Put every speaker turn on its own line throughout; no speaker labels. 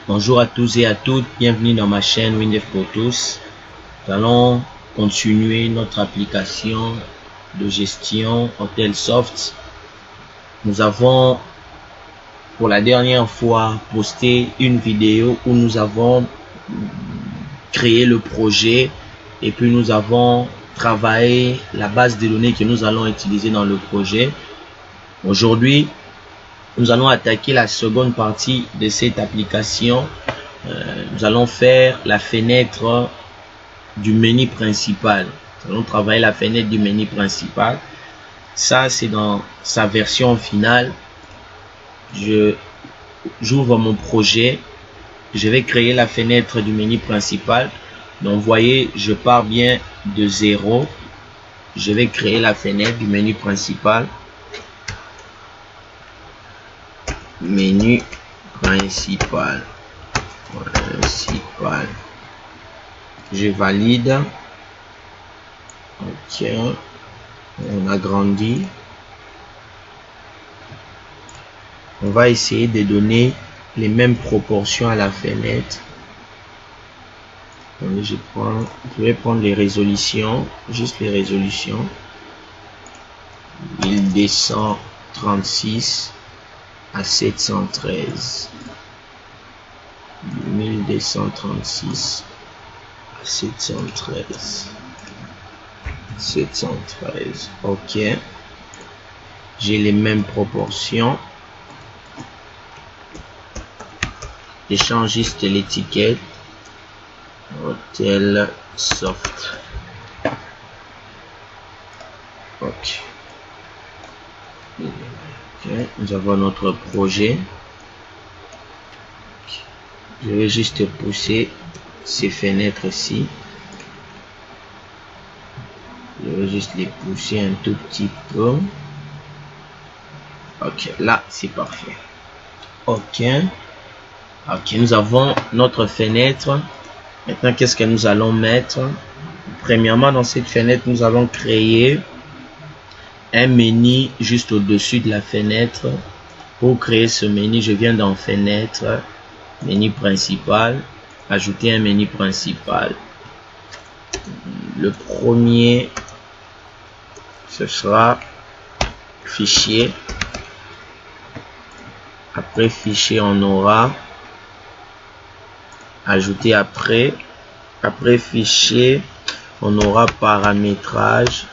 Bonjour à tous et à toutes, bienvenue dans ma chaîne WinDev pour tous. Nous allons continuer notre application de gestion Hotelsoft. Nous avons pour la dernière fois posté une vidéo où nous avons créé le projet et puis nous avons travaillé la base de données que nous allons utiliser dans le projet. Aujourd'hui, nous allons attaquer la seconde partie de cette application. Nous allons faire la fenêtre du menu principal. Nous allons travailler la fenêtre du menu principal. Ça, c'est dans sa version finale. J'ouvre mon projet. Je vais créer la fenêtre du menu principal. Donc, vous voyez, je pars bien de 0. Je vais créer la fenêtre du menu principal. Menu principal. Je valide. Ok. On agrandit. On va essayer de donner les mêmes proportions à la fenêtre. Je vais prendre les résolutions, juste les résolutions. 1236 à 713. 1236 à 713. 713. Ok. J'ai les mêmes proportions. Je change juste l'étiquette. Hotelsoft. Ok. Nous avons notre projet. Je vais juste pousser ces fenêtres-ci. Je vais juste les pousser un tout petit peu. Ok, là, c'est parfait. Ok. Ok, nous avons notre fenêtre. Maintenant, qu'est-ce que nous allons mettre? Premièrement, dans cette fenêtre, nous allons créer un menu juste au-dessus de la fenêtre. Pour créer ce menu, je viens dans fenêtre, menu principal, ajouter un menu principal. Le premier, ce sera fichier. Après fichier, on aura ajouter après fichier, on aura paramétrage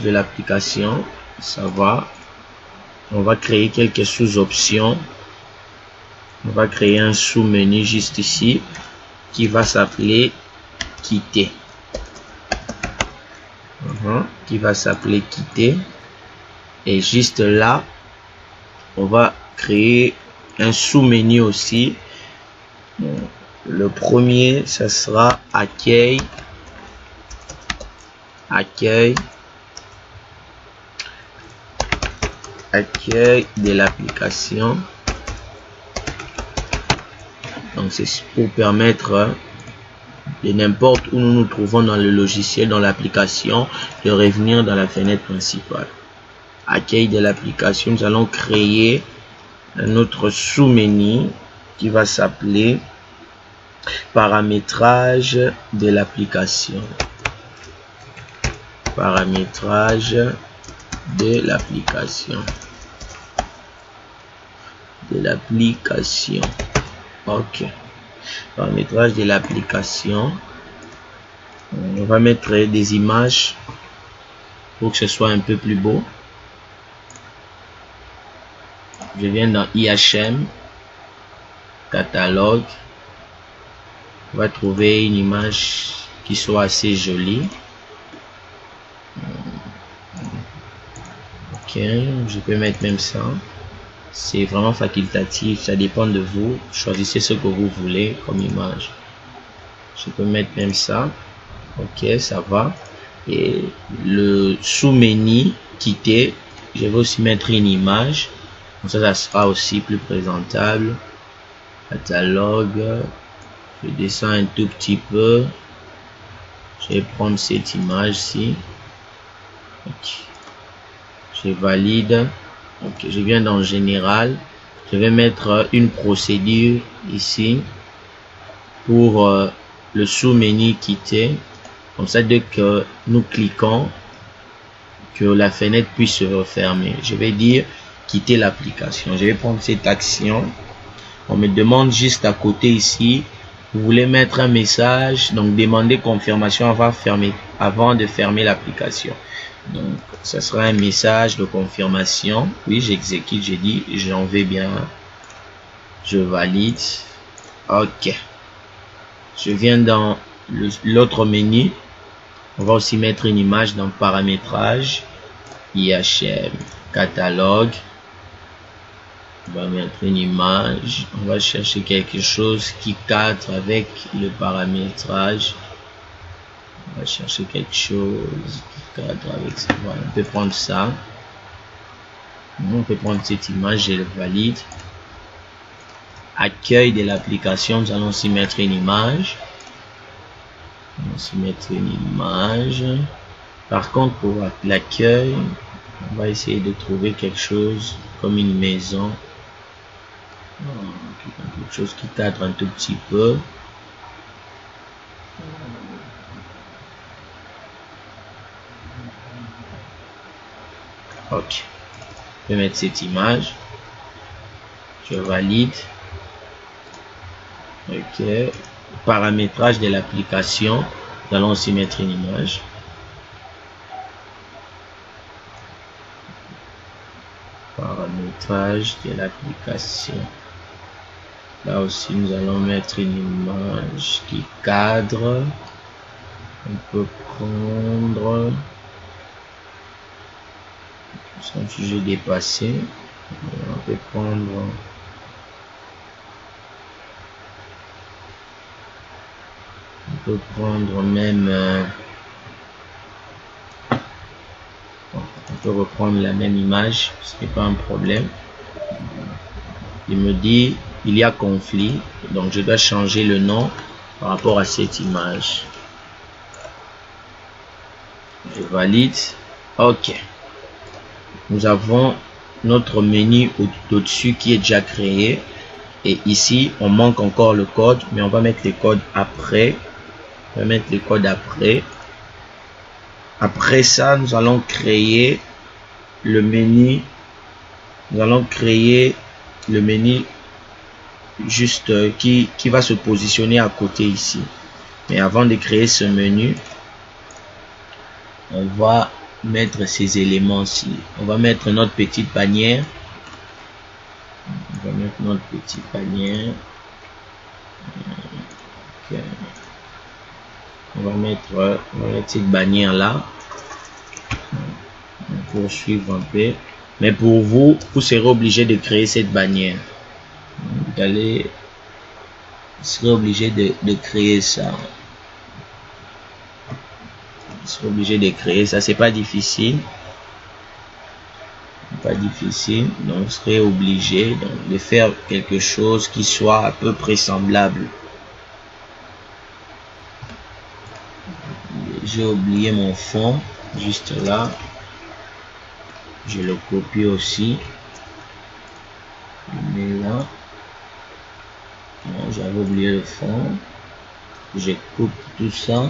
de l'application. Ça va. On va créer quelques sous-options. On va créer un sous-menu juste ici qui va s'appeler quitter. Qui va s'appeler quitter. Et juste là, on va créer un sous-menu aussi. Le premier, ça sera accueil de l'application. Donc c'est pour permettre de n'importe où nous nous trouvons dans le logiciel, dans l'application, de revenir dans la fenêtre principale. Accueil de l'application, nous allons créer un autre sous-menu qui va s'appeler paramétrage de l'application. Paramétrage de l'application. Ok. Paramétrage de l'application. On va mettre des images pour que ce soit un peu plus beau. Je viens dans IHM, catalogue. On va trouver une image qui soit assez jolie. Ok, je peux mettre même ça. C'est vraiment facultatif, ça dépend de vous. Choisissez ce que vous voulez comme image. Je peux mettre même ça. Ok, ça va. Et le sous-menu quitter, je vais aussi mettre une image. Comme ça sera aussi plus présentable. Catalogue. Je descends un tout petit peu. Je vais prendre cette image-ci. Okay. Je valide. Ok, je viens dans général. Je vais mettre une procédure ici pour le sous-menu quitter. Comme ça, dès que nous cliquons, que la fenêtre puisse se refermer. Je vais dire quitter l'application. Je vais prendre cette action. On me demande juste à côté ici, vous voulez mettre un message, donc demandez confirmation avant de fermer l'application. Donc, ça sera un message de confirmation. Oui, j'exécute, j'ai dit, j'en vais bien. Je valide. Ok. Je viens dans l'autre menu. On va aussi mettre une image dans paramétrage. IHM, catalogue. On va mettre une image. On va chercher quelque chose qui cadre avec le paramétrage. On va chercher quelque chose qui cadre avec ça. Voilà, on peut prendre ça. On peut prendre cette image, je le valide. Accueil de l'application, nous allons aussi mettre une image. On va aussi mettre une image. Par contre, pour l'accueil, on va essayer de trouver quelque chose comme une maison. Quelque chose qui cadre un tout petit peu. Ok. Je vais mettre cette image. Je valide. Ok. Paramétrage de l'application. Nous allons aussi mettre une image. Paramétrage de l'application. Là aussi, nous allons mettre une image qui cadre. On peut prendre son sujet dépassé. On peut prendre même on peut reprendre la même image, ce n'est pas un problème. Il me dit il y a conflit, donc je dois changer le nom par rapport à cette image. Je valide. Ok. Nous avons notre menu au-dessus qui est déjà créé. Et ici, on manque encore le code, mais on va mettre les codes après. On va mettre les codes après. Après ça, nous allons créer le menu. Nous allons créer le menu juste qui va se positionner à côté ici. Mais avant de créer ce menu, on va mettre ces éléments-ci. On va mettre notre petite bannière. On va mettre notre petite bannière. Okay. On va mettre cette bannière là. On poursuivre un peu. Mais pour vous, vous serez obligé de créer cette bannière. Vous serez obligé de créer ça. Vous serez obligé de créer ça. C'est pas difficile. Pas difficile. Donc, vous serez obligé de faire quelque chose qui soit à peu près semblable. J'ai oublié mon fond. Juste là. Je le copie aussi. Je mets là. J'avais oublié le fond. Je coupe tout ça.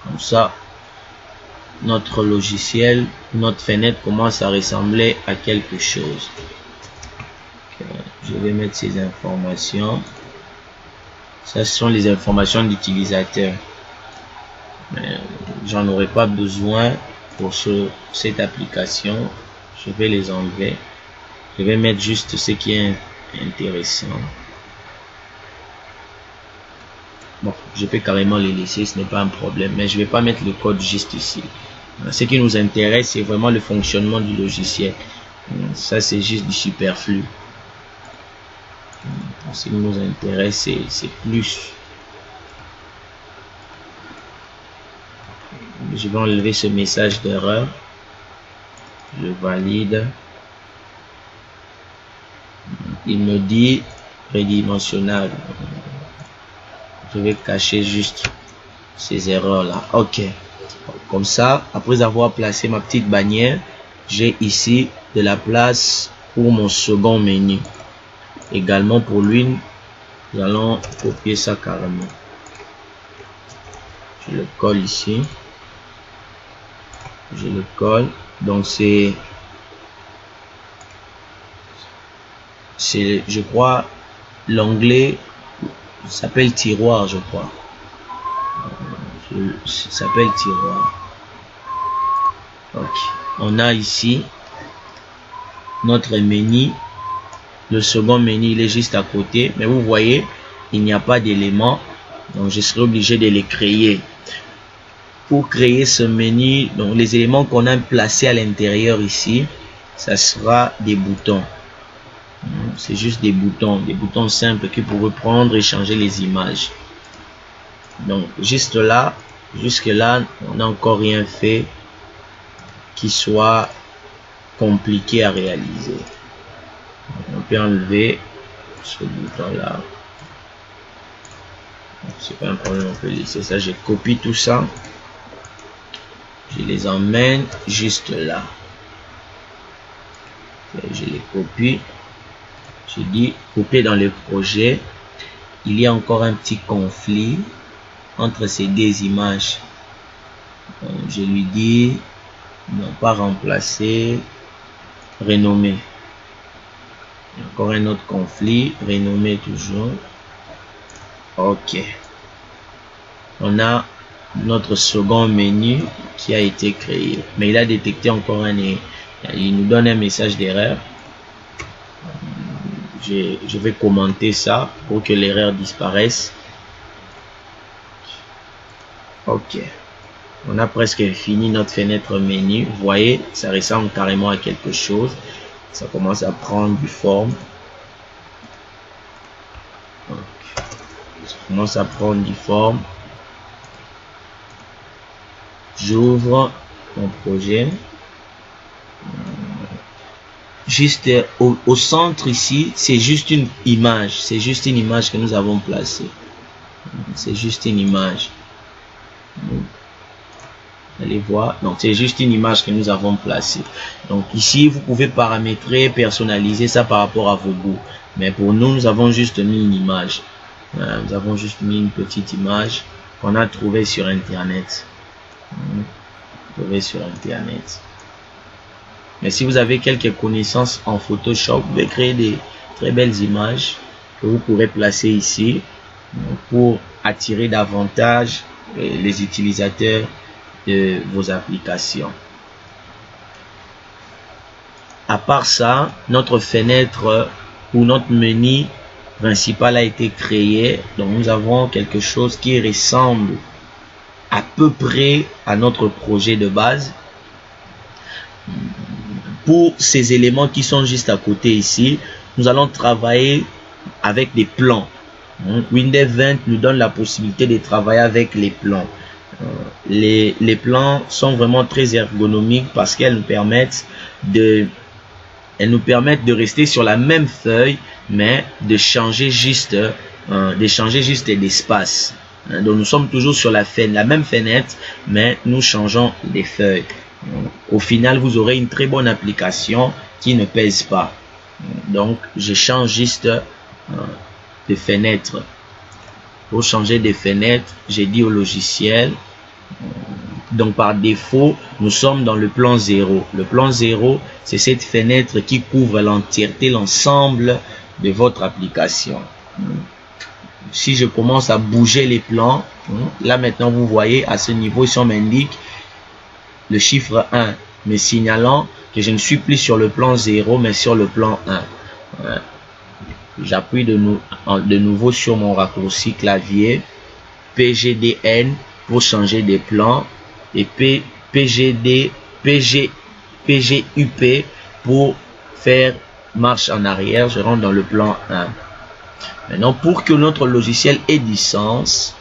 Comme ça, notre logiciel, notre fenêtre commence à ressembler à quelque chose. Je vais mettre ces informations. Ça, ce sont les informations d'utilisateur. J'en aurai pas besoin pour cette application. Je vais les enlever. Je vais mettre juste ce qui est intéressant. Bon, je peux carrément les laisser, ce n'est pas un problème, mais je ne vais pas mettre le code juste ici. Ce qui nous intéresse, c'est vraiment le fonctionnement du logiciel. Ça, c'est juste du superflu. Ce qui nous intéresse, c'est plus. Je vais enlever ce message d'erreur. Je valide. Il me dit prédimensionnel. Je vais cacher juste ces erreurs là. Ok, comme ça, après avoir placé ma petite bannière, j'ai ici de la place pour mon second menu. Également pour lui, nous allons copier ça carrément. Je le colle ici. Je le colle. Donc c'est, je crois, l'onglet s'appelle tiroir, je crois. Ça s'appelle tiroir. Ok. On a ici notre menu. Le second menu, il est juste à côté. Mais vous voyez, il n'y a pas d'éléments. Donc, je serai obligé de les créer. Pour créer ce menu, donc les éléments qu'on a placés à l'intérieur ici, ça sera des boutons. C'est juste des boutons simples qui pourraient prendre et changer les images. Donc, juste là, jusque là, on n'a encore rien fait qui soit compliqué à réaliser. On peut enlever ce bouton là. C'est pas un problème, on peut laisser ça. Je copie tout ça. Je les emmène juste là. Je les copie. Je dis copier dans le projet. Il y a encore un petit conflit entre ces deux images. Je lui dis non pas remplacer, renommer. Encore un autre conflit, renommer toujours. Ok. On a notre second menu qui a été créé. Mais il a détecté encore un erreur. Il nous donne un message d'erreur. Je vais commenter ça pour que l'erreur disparaisse. Ok. On a presque fini notre fenêtre menu. Vous voyez, ça ressemble carrément à quelque chose. Ça commence à prendre du forme. Ça commence à prendre du forme. J'ouvre mon projet. Juste au centre ici, c'est juste une image. C'est juste une image que nous avons placée. C'est juste une image. Allez voir. Donc c'est juste une image que nous avons placée. Donc ici vous pouvez paramétrer, personnaliser ça par rapport à vos goûts. Mais pour nous, nous avons juste mis une image. Nous avons juste mis une petite image qu'on a trouvée sur internet. Mais si vous avez quelques connaissances en Photoshop, vous pouvez créer des très belles images que vous pourrez placer ici pour attirer davantage les utilisateurs de vos applications. À part ça, notre fenêtre ou notre menu principal a été créé. Donc nous avons quelque chose qui ressemble à peu près à notre projet de base. Pour ces éléments qui sont juste à côté ici, nous allons travailler avec des plans. Windows 20 nous donne la possibilité de travailler avec les plans. Les plans sont vraiment très ergonomiques parce qu'elles nous permettent de rester sur la même feuille, mais de changer juste d'espace. Donc nous sommes toujours sur la même fenêtre, mais nous changeons les feuilles. Au final, vous aurez une très bonne application qui ne pèse pas. Donc je change juste de fenêtre. Pour changer de fenêtre, j'ai dit au logiciel. Donc par défaut, nous sommes dans le plan 0. Le plan 0, c'est cette fenêtre qui couvre l'entièreté, l'ensemble de votre application. Si je commence à bouger les plans, là maintenant vous voyez à ce niveau, si on m'indique le chiffre 1, me signalant que je ne suis plus sur le plan 0, mais sur le plan 1. J'appuie de nouveau sur mon raccourci clavier, PGDN pour changer des plans, et PGUP pour faire marche en arrière. Je rentre dans le plan 1. Maintenant, pour que notre logiciel ait du sens,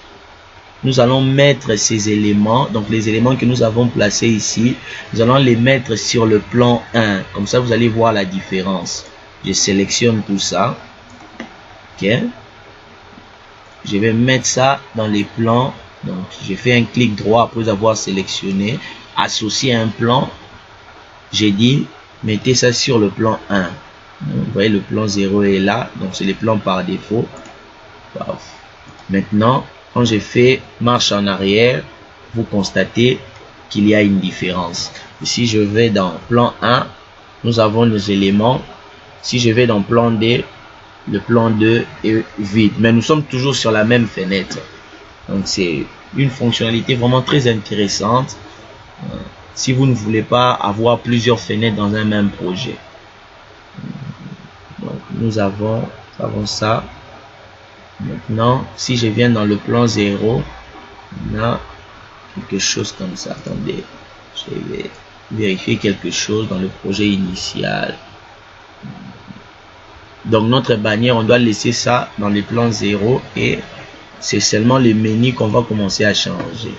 nous allons mettre ces éléments, donc les éléments que nous avons placés ici, nous allons les mettre sur le plan 1. Comme ça, vous allez voir la différence. Je sélectionne tout ça. Ok. Je vais mettre ça dans les plans Donc, j'ai fait un clic droit après avoir sélectionné, associé un plan. J'ai dit, mettez ça sur le plan 1. Donc, vous voyez, le plan 0 est là. Donc, c'est les plans par défaut. Maintenant, quand j'ai fait marche en arrière, vous constatez qu'il y a une différence. Si je vais dans plan 1, nous avons nos éléments. Si je vais dans plan D, le plan 2 est vide. Mais nous sommes toujours sur la même fenêtre. Donc, c'est une fonctionnalité vraiment très intéressante si vous ne voulez pas avoir plusieurs fenêtres dans un même projet. Donc, nous avons ça. Maintenant, si je viens dans le plan 0, on a quelque chose comme ça. Attendez, je vais vérifier quelque chose dans le projet initial. Donc, notre bannière, on doit laisser ça dans les plans 0 et c'est seulement le menu qu'on va commencer à changer.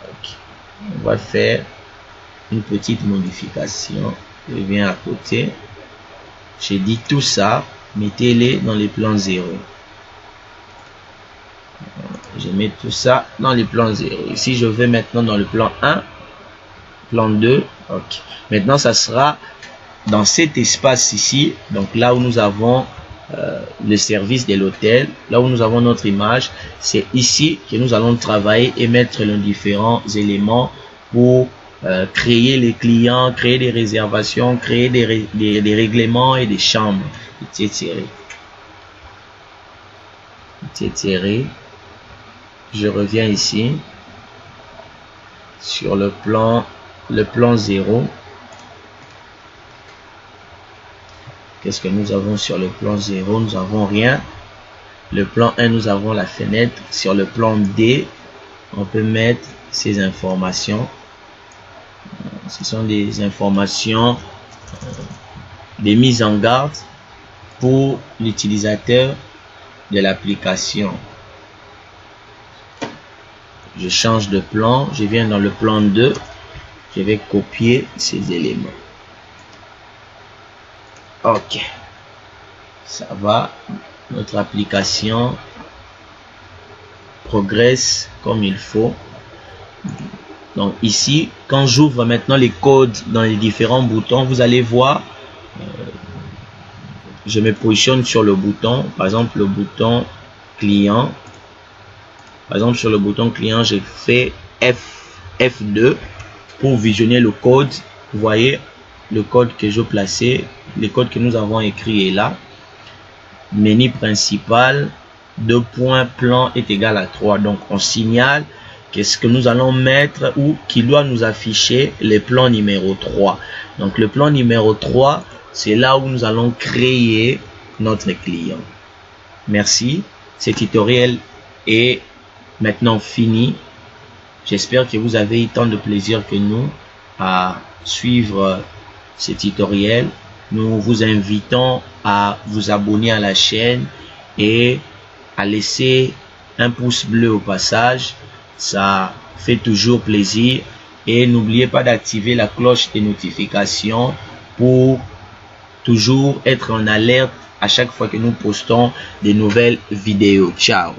Okay. On va faire une petite modification. Je viens à côté. J'ai dit tout ça, mettez-les dans les plans 0. Je mets tout ça dans les plans 0. Ici, je vais maintenant dans le plan 1, plan 2. Ok. Maintenant, ça sera dans cet espace ici. Donc là où nous avons le service de l'hôtel, là où nous avons notre image, c'est ici que nous allons travailler et mettre les différents éléments pour créer les clients, créer des réservations, créer des règlements et des chambres, etc. Je reviens ici sur le plan 0. Qu'est-ce que nous avons sur le plan 0? Nous n'avons rien. Le plan 1, nous avons la fenêtre. Sur le plan D, on peut mettre ces informations. Ce sont des informations, des mises en garde pour l'utilisateur de l'application. Je change de plan, je viens dans le plan 2, je vais copier ces éléments. Ok, ça va, notre application progresse comme il faut. Donc ici, quand j'ouvre maintenant les codes dans les différents boutons, vous allez voir, je me positionne sur le bouton, par exemple le bouton client. Par exemple, sur le bouton client, j'ai fait F2 pour visionner le code. Vous voyez le code que je plaçais, le code que nous avons écrit est là. Menu principal, 2 points, plan est égal à 3. Donc, on signale qu'est-ce que nous allons mettre ou qui doit nous afficher le plan numéro 3. Donc, le plan numéro 3, c'est là où nous allons créer notre client. Merci. Ce tutoriel est maintenant fini. J'espère que vous avez eu tant de plaisir que nous à suivre ce tutoriel. Nous vous invitons à vous abonner à la chaîne et à laisser un pouce bleu au passage. Ça fait toujours plaisir. Et n'oubliez pas d'activer la cloche des notifications pour toujours être en alerte à chaque fois que nous postons des nouvelles vidéos. Ciao!